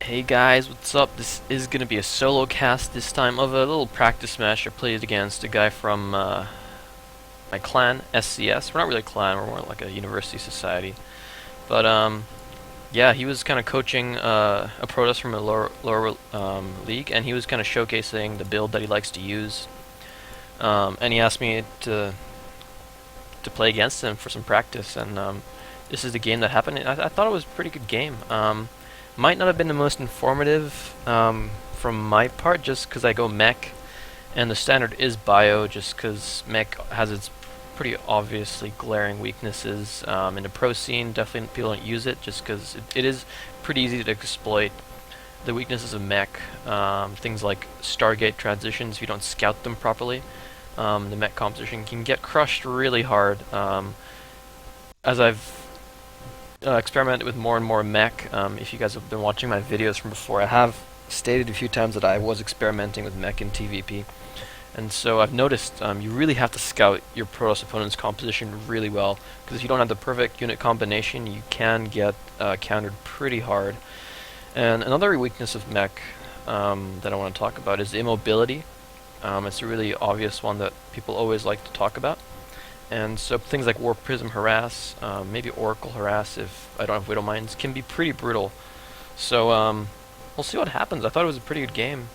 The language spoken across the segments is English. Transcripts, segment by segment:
Hey guys, what's up? This is gonna be a solo cast this time of a little practice match I played against a guy from my clan, SCS. We're not really a clan, we're more like a university society. But yeah, he was kind of coaching a Protoss from a lower league, and he was kind of showcasing the build that he likes to use. And he asked me to play against him for some practice, and this is the game that happened. I thought it was a pretty good game. Might not have been the most informative from my part, just because I go Mech, and the standard is Bio, just because Mech has its pretty obviously glaring weaknesses. In the pro scene, definitely people don't use it, just because it is pretty easy to exploit the weaknesses of Mech. Things like Stargate transitions, if you don't scout them properly, the Mech composition can get crushed really hard. As I've experimented with more and more Mech. If you guys have been watching my videos from before, I have stated a few times that I was experimenting with Mech in TVP. And so I've noticed you really have to scout your Protoss opponent's composition really well, because if you don't have the perfect unit combination, you can get countered pretty hard. And another weakness of Mech that I want to talk about is the immobility. It's a really obvious one that people always like to talk about. And so things like Warp Prism Harass, maybe Oracle Harass if I don't have Widow Mines, can be pretty brutal. So we'll see what happens. I thought it was a pretty good game.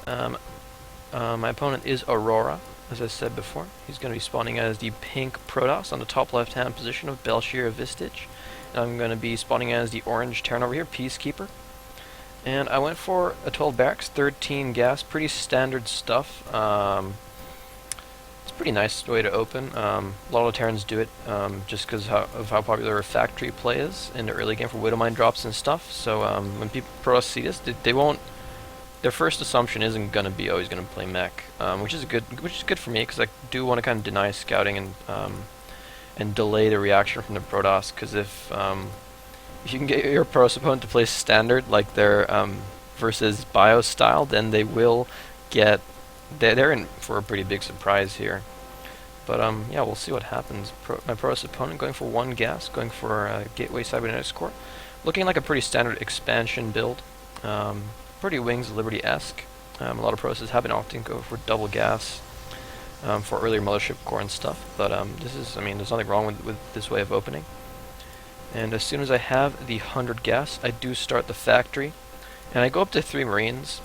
My opponent is Aurora, as I said before. He's going to be spawning as the pink Protoss on the top left-hand position of Belshir Vistage. And I'm going to be spawning as the orange Terran over here, Peacekeeper. And I went for a 12 barracks, 13 gas, pretty standard stuff. Pretty nice way to open. A lot of Terrans do it just because of how popular a factory play is in the early game for Widowmine drops and stuff. So when people Protoss see this, they won't. Their first assumption isn't gonna be always gonna play Mech, which is good for me because I do want to kind of deny scouting and delay the reaction from the Protoss. Because if you can get your Protoss opponent to play standard like their versus Bio style, then they will get. They're in for a pretty big surprise here. But yeah, we'll see what happens. My Protoss opponent going for 1 gas, going for Gateway Cybernetics Core. Looking like a pretty standard expansion build. Pretty Wings Liberty-esque. A lot of Protosses have been opting to go for double gas for earlier Mothership Core and stuff. But there's nothing wrong with this way of opening. And as soon as I have the 100 gas, I do start the factory. And I go up to 3 Marines.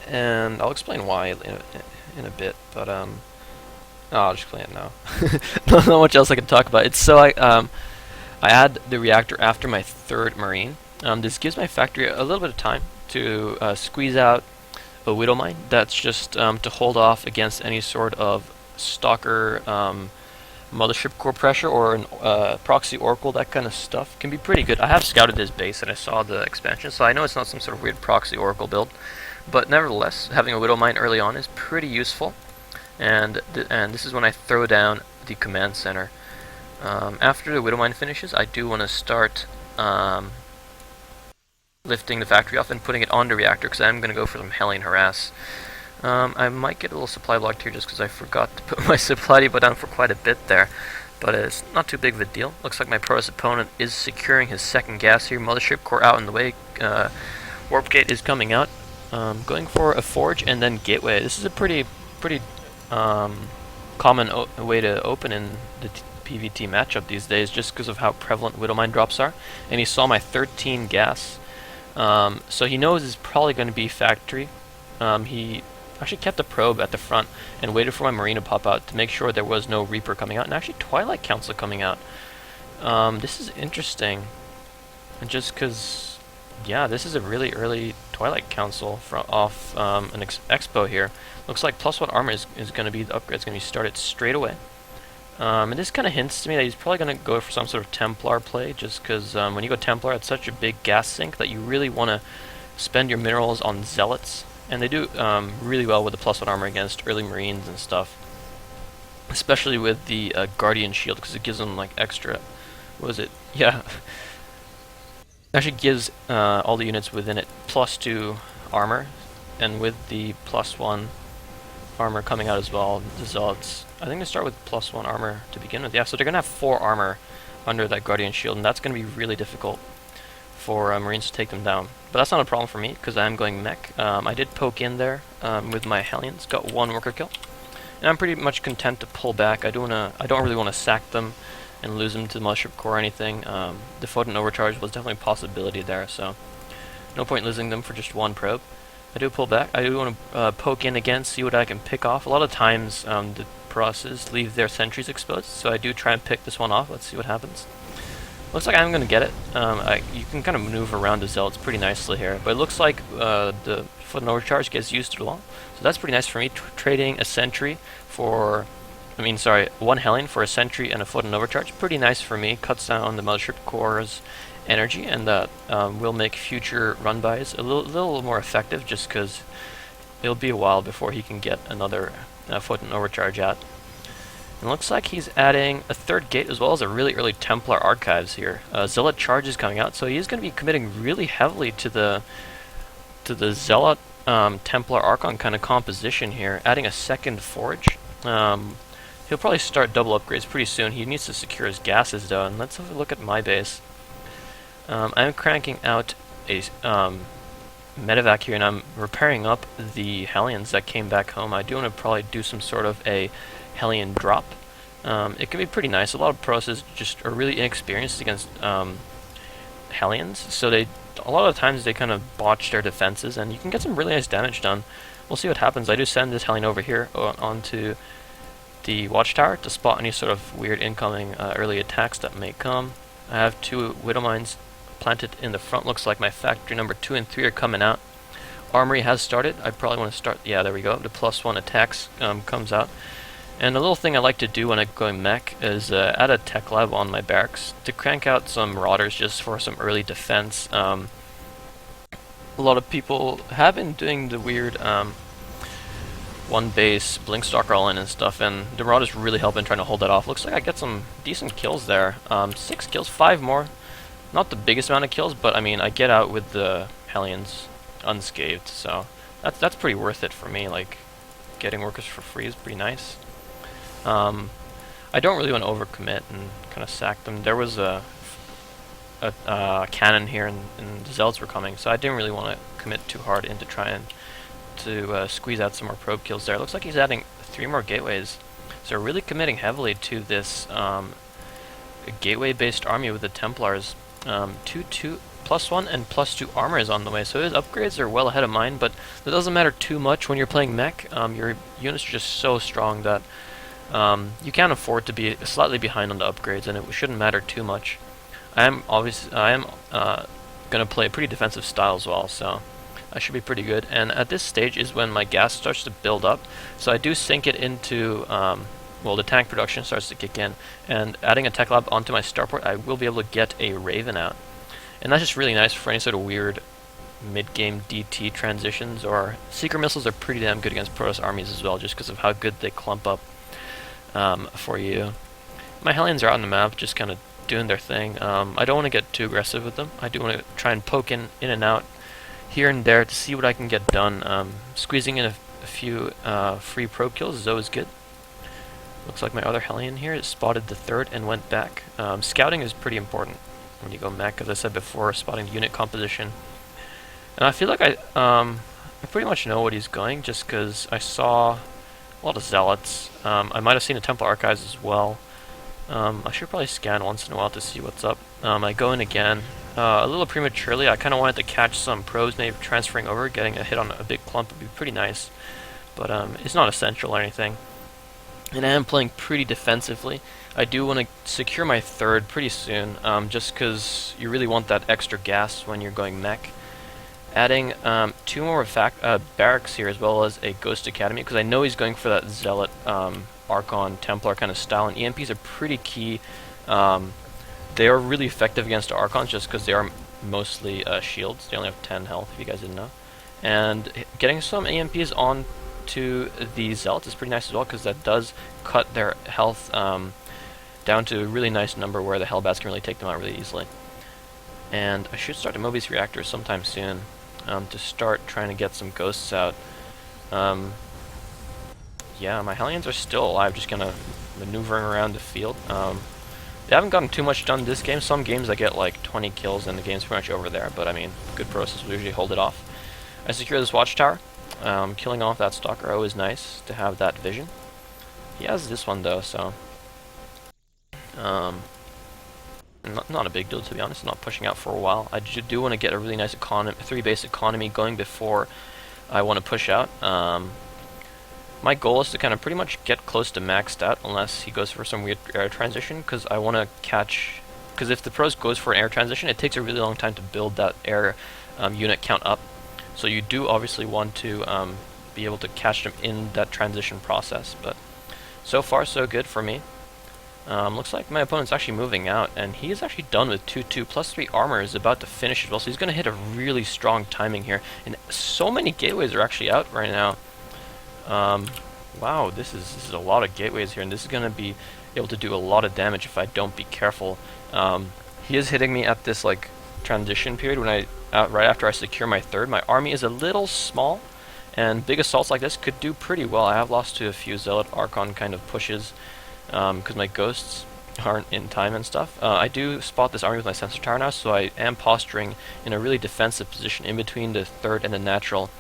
And I'll explain why in a bit, but I'll just explain it now. Not much else I can talk about. It's so I add the reactor after my 3rd Marine. This gives my factory a little bit of time to squeeze out a Widow Mine. That's just to hold off against any sort of stalker Mothership Core pressure or an proxy Oracle. That kind of stuff can be pretty good. I have scouted this base and I saw the expansion, so I know it's not some sort of weird proxy Oracle build. But nevertheless, having a Widow Mine early on is pretty useful, and this is when I throw down the command center. After the Widow Mine finishes, I do want to start lifting the factory off and putting it on the reactor, because I'm going to go for some Hellion Harass. I might get a little supply blocked here just because I forgot to put my supply depot down for quite a bit there, but it's not too big of a deal. Looks like my Protoss opponent is securing his 2nd gas here. Mothership Core out in the way. Warp Gate is coming out. Going for a Forge and then Gateway. This is a pretty common way to open in the PvT matchup these days, just because of how prevalent Widow Mine drops are. And he saw my 13 gas, so he knows it's probably going to be factory. He actually kept the probe at the front and waited for my Marine to pop out to make sure there was no Reaper coming out, and actually Twilight Council coming out. This is interesting, and just because. Yeah, this is a really early Twilight Council off an expo here. Looks like +1 armor is going to be the upgrade. It's going to be started straight away. And this kind of hints to me that he's probably going to go for some sort of Templar play, just because when you go Templar, it's such a big gas sink that you really want to spend your minerals on Zealots. And they do really well with the +1 armor against early Marines and stuff. Especially with the Guardian Shield, because it gives them like extra... What was it? Yeah. Actually gives all the units within it +2 armor, and with the +1 armor coming out as well, the Zealots, I think they start with +1 armor to begin with. Yeah, so they're going to have 4 armor under that Guardian Shield, and that's going to be really difficult for Marines to take them down. But that's not a problem for me, because I am going mech. I did poke in there with my Hellions, got one worker kill. And I'm pretty much content to pull back. I don't really want to sack them and lose them to the mothership core or anything. The photon overcharge was definitely a possibility there, so no point losing them for just one probe. I do pull back. I do want to poke in again, see what I can pick off. A lot of times the Processes leave their sentries exposed, so I do try and pick this one off. Let's see what happens. Looks like I'm going to get it. You can kind of maneuver around the Zealots pretty nicely here, but it looks like the photon overcharge gets used a lot. So that's pretty nice for me, trading a sentry for, one Hellion for a sentry and a photon overcharge. Pretty nice for me, cuts down the mothership core's energy, and that will make future run-bys a little more effective, just because it'll be a while before he can get another photon overcharge out. It looks like he's adding a third gate as well as a really early Templar archives here. Zealot charge is coming out, so he's going to be committing really heavily to the Zealot Templar Archon kind of composition here, adding a second forge. He'll probably start double upgrades pretty soon. He needs to secure his gases though, and let's have a look at my base. I'm cranking out a medevac here, and I'm repairing up the Hellions that came back home. I do want to probably do some sort of a Hellion drop. It can be pretty nice. A lot of pros just are really inexperienced against Hellions, so a lot of times they kind of botch their defenses, and you can get some really nice damage done. We'll see what happens. I do send this Hellion over here onto the watchtower to spot any sort of weird incoming early attacks that may come. I have 2 Widow Mines planted in the front. Looks like my factory number 2 and 3 are coming out. Armory has started. I probably want to start, yeah, there we go. The +1 attacks comes out. And a little thing I like to do when I'm going mech is add a tech lab on my barracks to crank out some marauders just for some early defense. A lot of people have been doing the weird one base Blinkstalker all in and stuff, and the marauders really help in trying to hold that off. Looks like I get some decent kills there. 6 kills, 5 more. Not the biggest amount of kills, but I mean I get out with the Hellions unscathed, so that's pretty worth it for me. Like, getting workers for free is pretty nice. I don't really want to overcommit and kind of sack them. There was a cannon here, and the Zealots were coming, so I didn't really want to commit too hard into trying to squeeze out some more probe kills there. It looks like he's adding 3 more gateways, so really committing heavily to this gateway-based army with the Templars. +1 and +2 armor is on the way, so his upgrades are well ahead of mine, but that doesn't matter too much when you're playing mech. Your units are just so strong that you can't afford to be slightly behind on the upgrades, and it shouldn't matter too much. I am going to play a pretty defensive style as well, so I should be pretty good. And at this stage is when my gas starts to build up, so I do sink it into the tank production starts to kick in, and adding a tech lab onto my starport, I will be able to get a Raven out. And that's just really nice for any sort of weird mid-game DT transitions, or Seeker missiles are pretty damn good against Protoss armies as well, just because of how good they clump up for you. My Hellions are out on the map, just kind of doing their thing. I don't want to get too aggressive with them. I do want to try and poke in and out here and there to see what I can get done. Squeezing in a few free probe kills is always good. Looks like my other Hellion here has spotted the 3rd and went back. Scouting is pretty important when you go mech, as I said before, spotting the unit composition. And I feel like I pretty much know what he's going, just because I saw a lot of Zealots. I might have seen the Temple Archives as well. I should probably scan once in a while to see what's up. I go in again. A little prematurely. I kind of wanted to catch some probes, maybe transferring over, getting a hit on a big clump would be pretty nice. But it's not essential or anything. And I am playing pretty defensively. I do want to secure my 3rd pretty soon, just because you really want that extra gas when you're going mech. Adding 2 more barracks here, as well as a Ghost Academy, because I know he's going for that Zealot Archon Templar kind of style, and EMPs are pretty key. They are really effective against Archons, just because they are mostly shields. They only have 10 health, if you guys didn't know. And getting some EMPs on to the Zealots is pretty nice as well, because that does cut their health down to a really nice number where the Hellbats can really take them out really easily. And I should start a Mobius reactor sometime soon to start trying to get some ghosts out. Yeah, my Hellions are still alive, just kind of maneuvering around the field. They haven't gotten too much done this game. Some games I get like 20 kills and the game's pretty much over there, but I mean, good process will usually hold it off. I secure this watchtower. Killing off that stalker, always nice to have that vision. He has this one though, so not a big deal, to be honest. Not pushing out for a while. I do want to get a really nice economy, 3-base economy going before I want to push out. My goal is to kind of pretty much get close to maxed out, unless he goes for some weird air transition, because I want to catch. Because if the pros goes for an air transition, it takes a really long time to build that air unit count up. So you do obviously want to be able to catch them in that transition process. But so far, so good for me. Looks like my opponent's actually moving out, and he is actually done with 2-2. Plus 3 armor is about to finish as well, so he's going to hit a really strong timing here. And so many gateways are actually out right now. Wow, this is a lot of gateways here, and this is going to be able to do a lot of damage if I don't be careful. He is hitting me at this like transition period when right after I secure my third. My army is a little small, and big assaults like this could do pretty well. I have lost to a few Zealot Archon kind of pushes because my ghosts aren't in time and stuff. I do spot this army with my sensor tower now, so I am posturing in a really defensive position in between the third and the natural.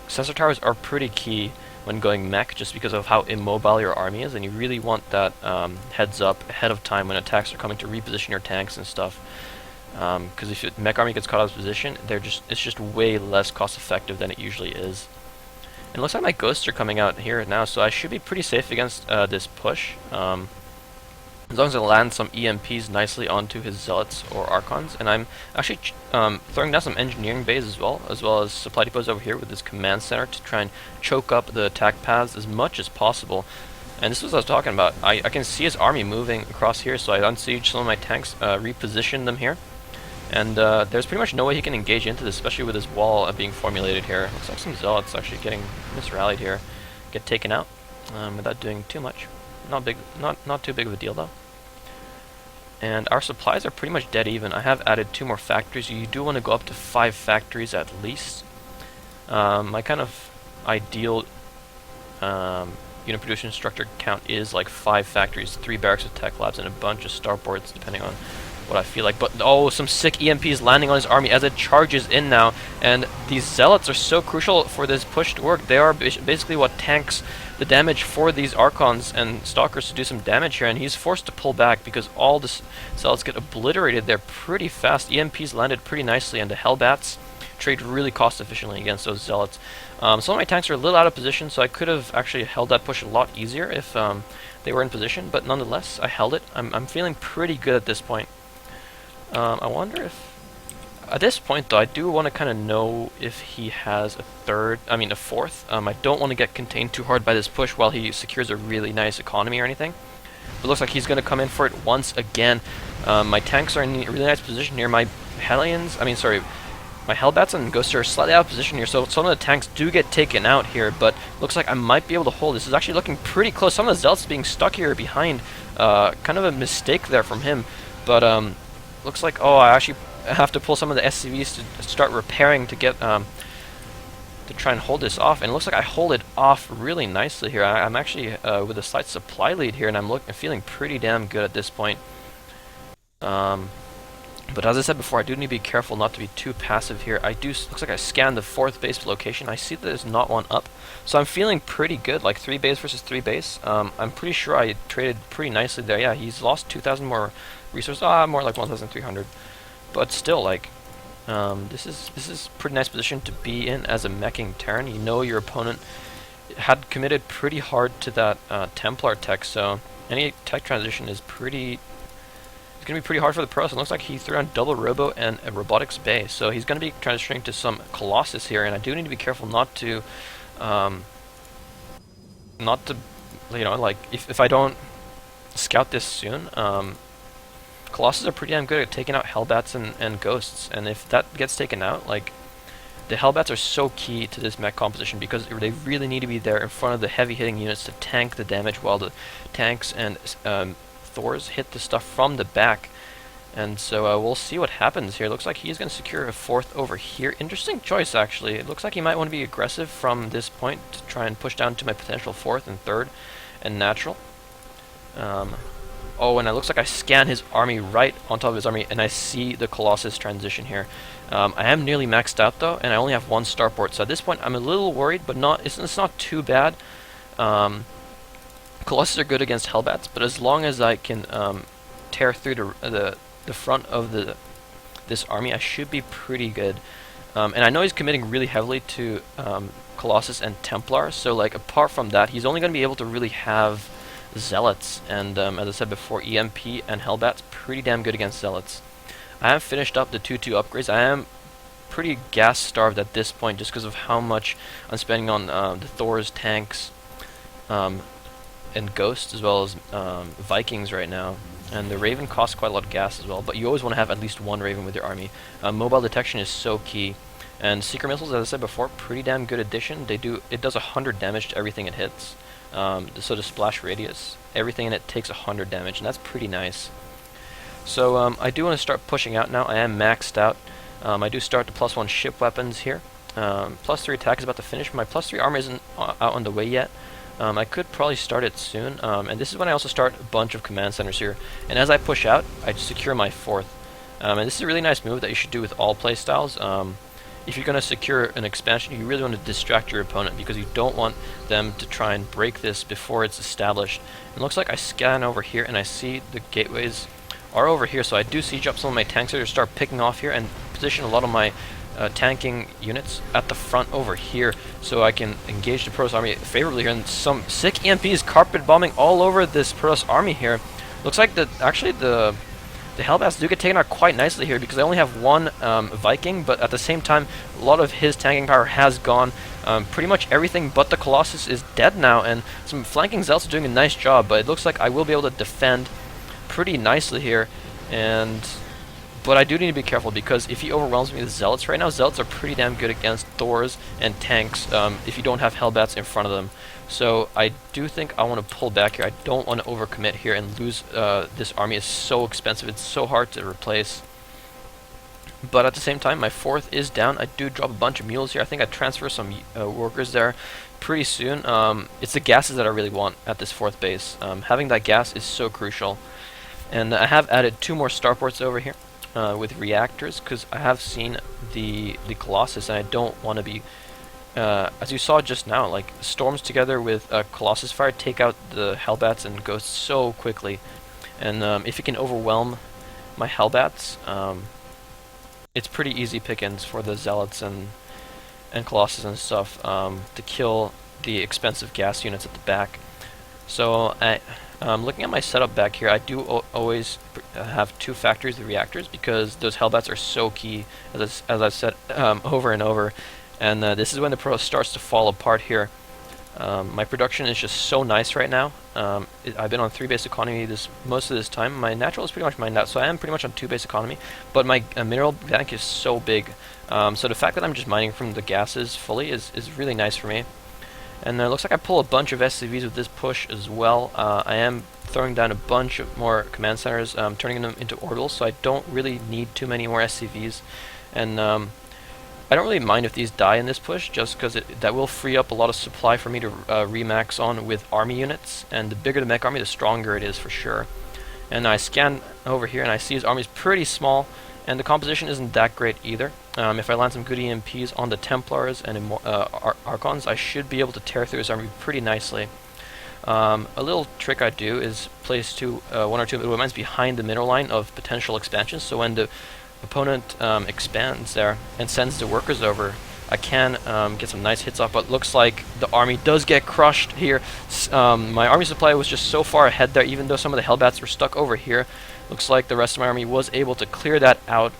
Sensor towers are pretty key when going mech, just because of how immobile your army is, and you really want that heads up ahead of time when attacks are coming to reposition your tanks and stuff. Because if your mech army gets caught out of position, it's just way less cost effective than it usually is. And it looks like my ghosts are coming out here now, so I should be pretty safe against this push. As long as I land some EMPs nicely onto his Zealots or Archons. And I'm actually throwing down some engineering bays as well as supply depots over here with this command center to try and choke up the attack paths as much as possible. And this is what I was talking about. I can see his army moving across here, so I unsiege some of my tanks, reposition them here. And there's pretty much no way he can engage into this, especially with his wall being formulated here. Looks like some Zealots actually getting misrallied here, get taken out without doing too much. Not too big of a deal though. And our supplies are pretty much dead even. I have added 2 more factories. You do want to go up to 5 factories at least. My kind of ideal unit production structure count is like 5 factories, 3 barracks with tech labs, and a bunch of starports depending on what I feel like. But oh, some sick EMPs landing on his army as it charges in now, and these Zealots are so crucial for this push to work. They are basically what tanks the damage for these Archons and Stalkers to do some damage here, and he's forced to pull back because all the Zealots get obliterated there pretty fast. EMPs landed pretty nicely, and the Hellbats trade really cost efficiently against those Zealots. Some of my tanks are a little out of position, so I could have actually held that push a lot easier if they were in position, but nonetheless, I held it. I'm feeling pretty good at this point. I wonder if... At this point, though, I do want to kind of know if he has a fourth. I don't want to get contained too hard by this push while he secures a really nice economy or anything. But it looks like he's going to come in for it once again. My tanks are in a really nice position here. My Hellbats and Ghosts are slightly out of position here, so some of the tanks do get taken out here, but looks like I might be able to hold. This is actually looking pretty close. Some of the Zealots being stuck here behind. Kind of a mistake there from him, but looks like, oh, I actually have to pull some of the SCVs to start repairing to get to try and hold this off, and it looks like I hold it off really nicely here. I'm actually with a slight supply lead here, and I'm feeling pretty damn good at this point. But as I said before, I do need to be careful not to be too passive here. Looks like I scanned the 4th base location. I see that there's not one up, so I'm feeling pretty good. Like 3 base versus 3 base. I'm pretty sure I traded pretty nicely there. Yeah, he's lost 2,000 more resources. More like 1,300. But still, like, this is pretty nice position to be in as a meching Terran. You know your opponent had committed pretty hard to that Templar tech, so any tech transition is pretty... It's going to be pretty hard for the pros. It looks like he threw on double robo and a robotics bay, so he's going to be transitioning to some Colossus here, and I do need to be careful not to, you know, like, if I don't scout this soon, Colossus are pretty damn good at taking out Hellbats and Ghosts, and if that gets taken out, like, the Hellbats are so key to this mech composition because they really need to be there in front of the heavy hitting units to tank the damage while the tanks and Thors hit the stuff from the back. And so we'll see what happens here. Looks like he's going to secure a 4th over here. Interesting choice, actually. It looks like he might want to be aggressive from this point to try and push down to my potential 4th and 3rd and natural. Oh, and it looks like I scan his army right on top of his army, and I see the Colossus transition here. I am nearly maxed out though, and I only have one starport, so at this point I'm a little worried, but it's not too bad. Colossus are good against Hellbats, but as long as I can tear through the front of this army, I should be pretty good. And I know he's committing really heavily to Colossus and Templar, so like apart from that, he's only going to be able to really have Zealots, and as I said before, EMP and Hellbats pretty damn good against Zealots. I have finished up the 2-2 upgrades. I am pretty gas starved at this point just because of how much I'm spending on the Thor's tanks and Ghosts, as well as Vikings right now. And the Raven costs quite a lot of gas as well, but you always want to have at least one Raven with your army. Mobile detection is so key. And Seeker Missiles, as I said before, pretty damn good addition. It does 100 damage to everything it hits. So the splash radius, everything in it takes 100 damage, and that's pretty nice. So I do want to start pushing out now. I am maxed out. I do start the +1 ship weapons here. +3 attack is about to finish. My +3 armor isn't out on the way yet. I could probably start it soon, and this is when I also start a bunch of command centers here. And as I push out, I secure my 4th. And this is a really nice move that you should do with all playstyles. If you're going to secure an expansion, you really want to distract your opponent, because you don't want them to try and break this before it's established. It looks like I scan over here, and I see the gateways are over here, so I do siege up some of my tanks here to start picking off here and position a lot of my tanking units at the front over here, so I can engage the Protoss army favorably here. And some sick EMPs carpet bombing all over this Protoss army here. Looks like actually the Hellbats do get taken out quite nicely here, because I only have one Viking, but at the same time a lot of his tanking power has gone. Pretty much everything but the Colossus is dead now, and some flanking Zealots are doing a nice job, but it looks like I will be able to defend pretty nicely here. But I do need to be careful, because if he overwhelms me with Zealots right now, Zealots are pretty damn good against Thors and tanks if you don't have Hellbats in front of them. So I do think I want to pull back here. I don't want to overcommit here and lose this army. Is so expensive. It's so hard to replace. But at the same time, my 4th is down. I do drop a bunch of mules here. I think I transfer some workers there pretty soon. It's the gases that I really want at this 4th base. Having that gas is so crucial. And I have added 2 more starports over here with reactors, because I have seen the Colossus, and I don't want to be, as you saw just now, like storms together with Colossus fire take out the Hellbats and Ghosts so quickly. And if you can overwhelm my Hellbats, it's pretty easy pickings for the Zealots and Colossus and stuff to kill the expensive gas units at the back. So looking at my setup back here, I do always have 2 factories of reactors, because those Hellbats are so key, as I've said over and over. And this is when the Protoss starts to fall apart here. My production is just so nice right now. I've been on 3 base economy most of this time. My natural is pretty much mined out, so I am pretty much on 2 base economy. But my mineral bank is so big. So the fact that I'm just mining from the gases fully is really nice for me. And it looks like I pull a bunch of SCVs with this push as well. I am throwing down a bunch of more command centers, turning them into orbitals, so I don't really need too many more SCVs. And I don't really mind if these die in this push, just because that will free up a lot of supply for me to remax on with army units. And the bigger the mech army, the stronger it is for sure. And I scan over here, and I see his army's pretty small, and the composition isn't that great either. If I land some good EMPs on the Templars and Archons, I should be able to tear through his army pretty nicely. A little trick I do is place 1 or 2 middle mines behind the mineral line of potential expansions, so when the opponent expands there and sends the workers over, I can get some nice hits off. But looks like the army does get crushed here. My army supply was just so far ahead there, even though some of the Hellbats were stuck over here. Looks like the rest of my army was able to clear that out.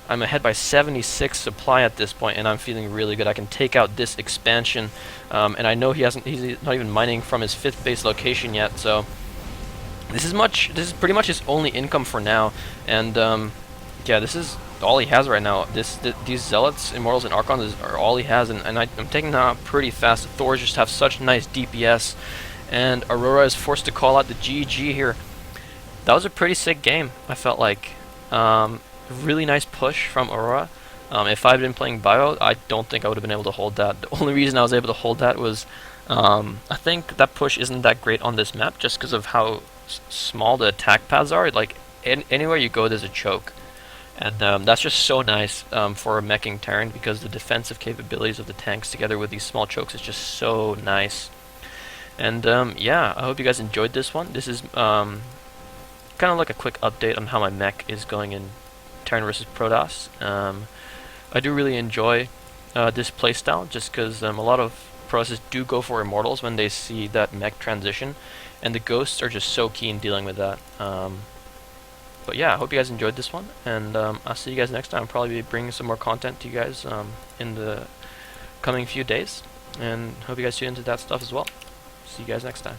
I'm ahead by 76 supply at this point, and I'm feeling really good. I can take out this expansion, and I know he's not even mining from his 5th base location yet, so this is pretty much his only income for now. And yeah, this is all he has right now. These Zealots, Immortals, and Archons are all he has, and I'm taking them out pretty fast. The Thors just have such nice DPS, and Aurora is forced to call out the GG here. That was a pretty sick game, I felt like. Really nice push from Aurora. If I had been playing Bio, I don't think I would have been able to hold that. The only reason I was able to hold that was I think that push isn't that great on this map, just because of how small the attack paths are. Like anywhere you go, there's a choke, and that's just so nice for a meching Terran, because the defensive capabilities of the tanks together with these small chokes is just so nice. And yeah, I hope you guys enjoyed this one. This is kind of like a quick update on how my mech is going in Terran versus Protoss. I do really enjoy this playstyle, just because a lot of Protosses do go for Immortals when they see that mech transition, and the Ghosts are just so key in dealing with that. But yeah, I hope you guys enjoyed this one, and I'll see you guys next time. I'll probably be bringing some more content to you guys in the coming few days, and hope you guys tune into that stuff as well. See you guys next time.